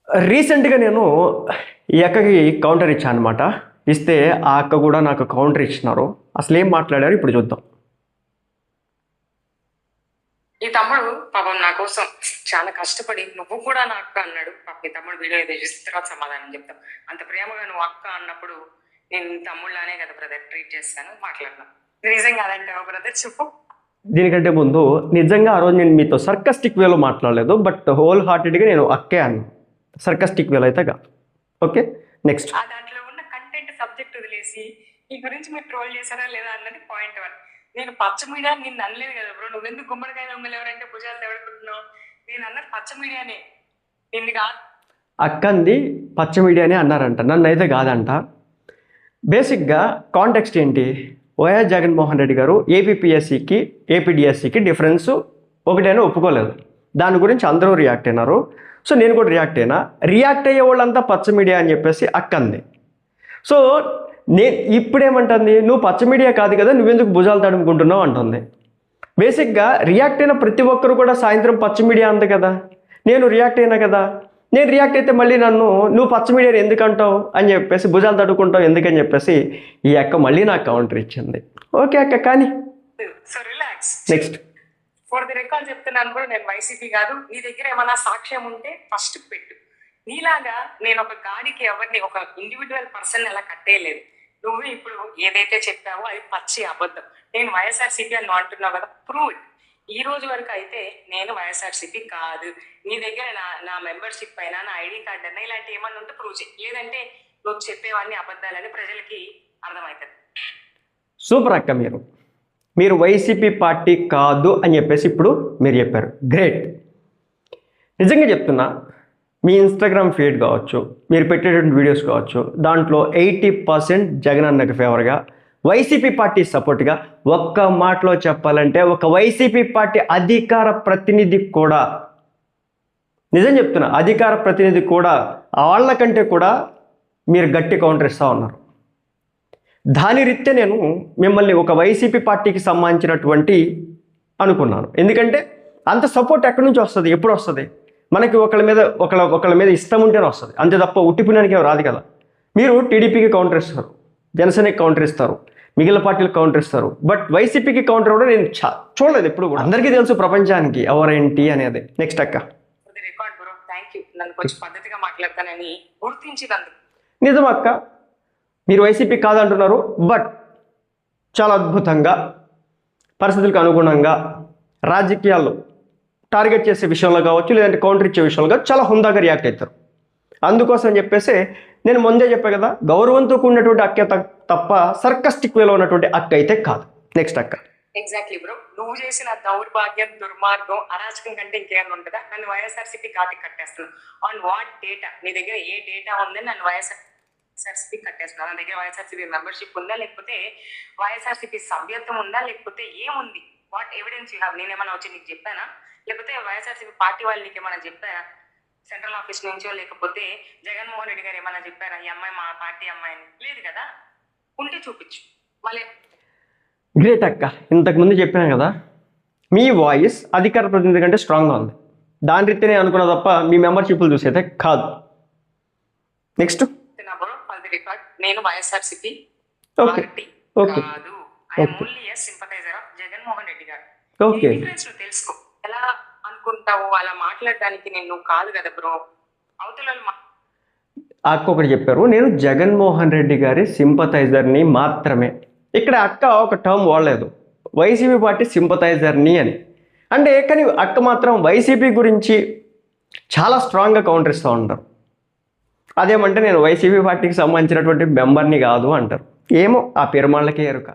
రీసెంట్గా నేను ఈ అక్కకి కౌంటర్ ఇచ్చాను అనమాట. ఇస్తే ఆ అక్క కూడా నాకు కౌంటర్ ఇచ్చినారు. అసలు ఏం మాట్లాడారు ఇప్పుడు చూద్దాం. ఈ తమ్ముడు పాపం నా కోసం చాలా కష్టపడి నువ్వు కూడా నా అక్క అన్నాడు. పాప మీ తమ్ముడు వీడియో ఏదో చూసిన తర్వాత సమాధానం చెప్తాం. అంత ప్రేమగా నువ్వు అక్క అన్నప్పుడు నేను తమ్ముళ్ళనే కదా బ్రదర్ ట్రీట్ చేస్తాను, మాట్లాడినా నిజంగా అదంటావా బ్రదర్ చెప్పు. దీనికంటే ముందు నిజంగా ఆ రోజు నేను మీతో సర్కస్టిక్ వేలో మాట్లాడలేదు, బట్ హోల్ హార్టెడ్గా నేను అక్కే అన్నాను. సర్కస్టిక్ వేలో అయితే కాదు. Okay, next. ఆ దాంట్లో ఉన్న కంటెంట్ సబ్జెక్ట్ వదిలేసి ఈ గురించి మీరు ట్రోల్ చేశారా లేదా అన్నది పాయింట్ 1. నేను పచ్చ మీడియా నిన్ను అనలేదు కదా బ్రో. నువ్వెందుకు గుమ్మడికాయ దొంగలు ఎవరంటే భుజాలు ఎవడుకుంటున్నావు? నేను అన్నది పచ్చ మీడియానే, నిన్ను కాదు. అక్కంది పచ్చ మీడియానే అన్నారంట, నన్ను అయితే కాదంట. బేసిక్గా కాంటెక్స్ట్ ఏంటి? వైఎస్ జగన్మోహన్ రెడ్డి గారు ఏపీపీఎస్సికి ఏపీడిఎస్సికి డిఫరెన్స్ ఒకటైనా ఒప్పుకోలేదు. దాని గురించి అందరూ రియాక్ట్ అయినారు. సో నేను కూడా రియాక్ట్ అయ్యే వాళ్ళంతా పచ్చ మీడియా అని చెప్పేసి అక్కంది. సో ఇప్పుడేమంటుంది, నువ్వు పచ్చ మీడియా కాదు కదా, నువ్వెందుకు భుజాలు తడుముకుంటున్నావు అంటుంది. బేసిక్గా రియాక్ట్ అయిన ప్రతి ఒక్కరు కూడా సాయంత్రం పచ్చ మీడియా అంది కదా, నేను రియాక్ట్ అయినా కదా. నేను రియాక్ట్ అయితే మళ్ళీ నన్ను నువ్వు పచ్చ మీడియాని ఎందుకంటావు అని చెప్పేసి, భుజాలు తడుకుంటావు ఎందుకని చెప్పేసి ఈ అక్క మళ్ళీ నాకు కౌంటర్ ఇచ్చింది. ఓకే అక్క, కానీ so relax. Next. For the record చెప్తున్నాను కూడా, నేను వైసీపీ కాదు. నీ దగ్గర ఏమైనా సాక్ష్యం ఉంటే ఫస్ట్ పెట్టు. నీలాగా నేను ఒక గాడికి ఎవరిని ఒక ఇండివిజువల్ పర్సన్ ఎలా కట్టేయలేదు. నువ్వు ఇప్పుడు ఏదైతే చెప్పావో అది పచ్చి అబద్ధం. నేను వైఎస్ఆర్సీపీ అని అంటున్నావు కదా, ప్రూవ్ ఇట్. ఈ రోజు వరకు అయితే నేను వైఎస్ఆర్సీపీ కాదు. నీ దగ్గర నా మెంబర్షిప్ పైన నా ఐడి కార్డు అన్న ఇలాంటి ఏమన్నా ఉంటే ప్రూవ్ చేయి. లేదంటే నువ్వు చెప్పేవన్నీ అబద్ధాలని ప్రజలకి అర్థమవుతుంది. సూపర్ అక్క, మీరు వైసీపీ పార్టీ కాదు అని చెప్పేసి ఇప్పుడు మీరు చెప్పారు. గ్రేట్. నిజంగా చెప్తున్నా, మీ ఇన్స్టాగ్రామ్ ఫీడ్ కావచ్చు, మీరు పెట్టేటువంటి వీడియోస్ కావచ్చు, దాంట్లో 80% జగన్ అన్నకి ఫేవర్గా, వైసీపీ పార్టీ సపోర్ట్గా. ఒక్క మాటలో చెప్పాలంటే ఒక వైసీపీ పార్టీ అధికార ప్రతినిధి కూడా, నిజం చెప్తున్నా, అధికార ప్రతినిధి కూడా వాళ్ళకంటే కూడా మీరు గట్టి కౌంటర్ ఇస్తూ ఉన్నారు. దాని రీత్యా నేను మిమ్మల్ని ఒక వైసీపీ పార్టీకి సంబంధించినటువంటి అనుకున్నాను. ఎందుకంటే అంత సపోర్ట్ ఎక్కడి నుంచి వస్తుంది, ఎప్పుడు వస్తుంది? మనకి ఒకళ్ళ మీద ఇష్టం ఉంటేనే వస్తుంది, అంతే తప్ప ఉట్టిపోయినానికి రాదు కదా. మీరు టీడీపీకి కౌంటర్ ఇస్తారు, జనసేనకి కౌంటర్ ఇస్తారు, మిగిలిన పార్టీలకు కౌంటర్ ఇస్తారు, బట్ వైసీపీకి కౌంటర్ కూడా నేను చూడలేదు ఎప్పుడు కూడా. అందరికీ తెలుసు ప్రపంచానికి ఎవరేంటి అనేది. నెక్స్ట్ అక్క. Record bro, thank you. నన్ను కొంచెం పద్ధతిగా మాట్లాడతానని గుర్తించినందుకు. నిజం అక్క, మీరు వైసీపీ కాదంటున్నారు, బట్ చాలా అద్భుతంగా పరిస్థితులకు అనుగుణంగా రాజకీయాల్లో టార్గెట్ చేసే విషయంలో కావచ్చు, లేదంటే కౌంటర్ ఇచ్చే విషయంలో కావచ్చు, చాలా హుందాగా రియాక్ట్ అవుతారు. అందుకోసం చెప్పేసి నేను ముందే చెప్పాను కదా, గౌరవంతో కూడినటువంటి అక్క తప్ప సర్కస్టిక్ వేలో ఉన్నటువంటి అక్క అయితే కాదు. నెక్స్ట్ అక్క. ఎగ్జాక్ట్లీ బ్రో, నువ్వు చేసిన దౌర్భాగ్యం, దుర్మార్గం, అరాచకం కంటే ఇంకేమైనా ఉంటుందా? నన్ను వైఎస్ఆర్సీపీ కాకి కట్టేస్తున్నాను. On what data? నీ దగ్గర ఏ డేటా ఉందని నన్ను వైఎస్ఆర్సీపీ కట్టేస్తున్నాను? నా దగ్గర వైఎస్ఆర్సీపీ మెంబర్షిప్ ఉందా, లేకపోతే వైఎస్ఆర్సీపీ సభ్యత్వం ఉందా, లేకపోతే ఏముంది? What evidence you have? నేనేమన్నా వచ్చి నీకు చెప్పానా? లేకపోతే వైఎస్ఆర్సీపీ పార్టీ వాళ్ళు నీకు ఏమైనా చెప్పారా? సెంట్రల్ ఆఫీస్ నుంచో, లేకపోతే జగన్మోహన్ రెడ్డి గారు ఏమైనా చెప్పారా ఈ అమ్మాయి మా పార్టీ అమ్మాయి అని? లేదు కదా. ఉంటే చూపించు మళ్ళీ. గ్రేట్ అక్క, ఇంతకుముందు చెప్పాను కదా, మీ వాయిస్ అధికార ప్రతినిధి కంటే స్ట్రాంగ్గా ఉంది. దాని రీతినే అనుకున్నా తప్ప మీ మెంబర్షిప్లు చూసైతే కాదు. నెక్స్ట్. నేను వైఎస్ఆర్సీపీ పార్టీ కాదు. I'm only a sympathiser of Jaganmohan Reddy గారు. ఓకే, డిఫరెన్స్ నువ్వు తెలుసుకో. ఎలా అనుకుంటావు అలా మాట్లాడడానికి నేను కాదు కదా బ్రో. అవతల అక్క ఒకటి చెప్పారు, నేను జగన్మోహన్ రెడ్డి గారి సింపథైజర్ని మాత్రమే. ఇక్కడ అక్క ఒక టర్మ్ వాడలేదు, వైసీపీ పార్టీ సింపథైజర్ని అని. అంటే కానీ అక్క మాత్రం వైసీపీ గురించి చాలా స్ట్రాంగ్గా కౌంటర్ ఇస్తూ ఉంటారు. అదేమంటే నేను వైసీపీ పార్టీకి సంబంధించినటువంటి మెంబర్ని కాదు అంటారు. ఏమో ఆ పెరుమాళ్ళకే ఎరుక.